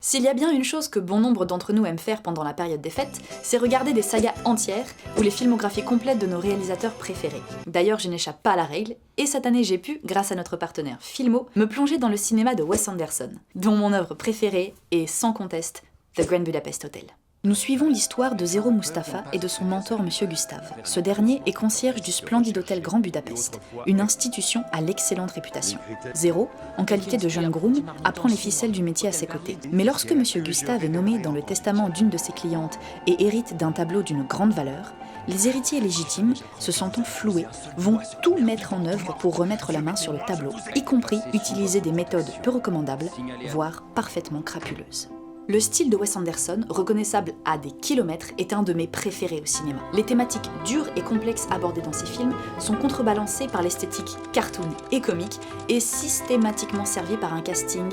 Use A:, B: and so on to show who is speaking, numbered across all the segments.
A: S'il y a bien une chose que bon nombre d'entre nous aiment faire pendant la période des fêtes, c'est regarder des sagas entières ou les filmographies complètes de nos réalisateurs préférés. D'ailleurs, je n'échappe pas à la règle, et cette année j'ai pu, grâce à notre partenaire Filmo, me plonger dans le cinéma de Wes Anderson, dont mon œuvre préférée est sans conteste The Grand Budapest Hotel. Nous suivons l'histoire de Zero Mustapha et de son mentor Monsieur Gustave. Ce dernier est concierge du splendide hôtel Grand Budapest, une institution à l'excellente réputation. Zero, en qualité de jeune groom, apprend les ficelles du métier à ses côtés. Mais lorsque Monsieur Gustave est nommé dans le testament d'une de ses clientes et hérite d'un tableau d'une grande valeur, les héritiers légitimes, se sentant floués, vont tout mettre en œuvre pour remettre la main sur le tableau, y compris utiliser des méthodes peu recommandables, voire parfaitement crapuleuses. Le style de Wes Anderson, reconnaissable à des kilomètres, est un de mes préférés au cinéma. Les thématiques dures et complexes abordées dans ses films sont contrebalancées par l'esthétique cartoon et comique et systématiquement servies par un casting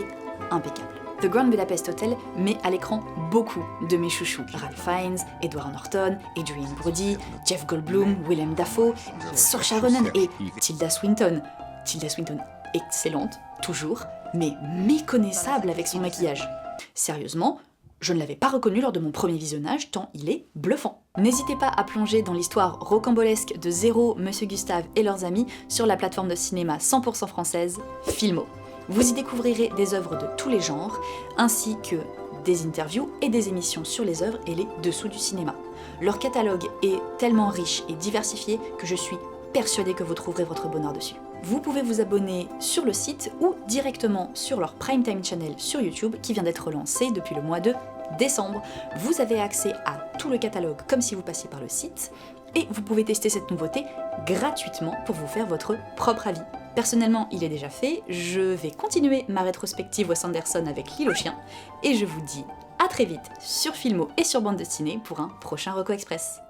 A: impeccable. The Grand Budapest Hotel met à l'écran beaucoup de mes chouchous. Ralph Fiennes, Edward Norton, Adrien Brody, Jeff Goldblum, Willem Dafoe, Saoirse Ronan et Tilda Swinton. Tilda Swinton excellente, toujours, mais méconnaissable avec son maquillage. Sérieusement, je ne l'avais pas reconnu lors de mon premier visionnage tant il est bluffant. N'hésitez pas à plonger dans l'histoire rocambolesque de Zero, Monsieur Gustave et leurs amis sur la plateforme de cinéma 100% française Filmo. Vous y découvrirez des œuvres de tous les genres, ainsi que des interviews et des émissions sur les œuvres et les dessous du cinéma. Leur catalogue est tellement riche et diversifié que je suis persuadée que vous trouverez votre bonheur dessus. Vous pouvez vous abonner sur le site ou directement sur leur Primetime Channel sur YouTube qui vient d'être lancé depuis le mois de décembre. Vous avez accès à tout le catalogue comme si vous passiez par le site et vous pouvez tester cette nouveauté gratuitement pour vous faire votre propre avis. Personnellement, il est déjà fait, je vais continuer ma rétrospective Wes Anderson avec L'île aux chiens et je vous dis à très vite sur Filmo et sur Bande Dessinée pour un prochain Reco Express.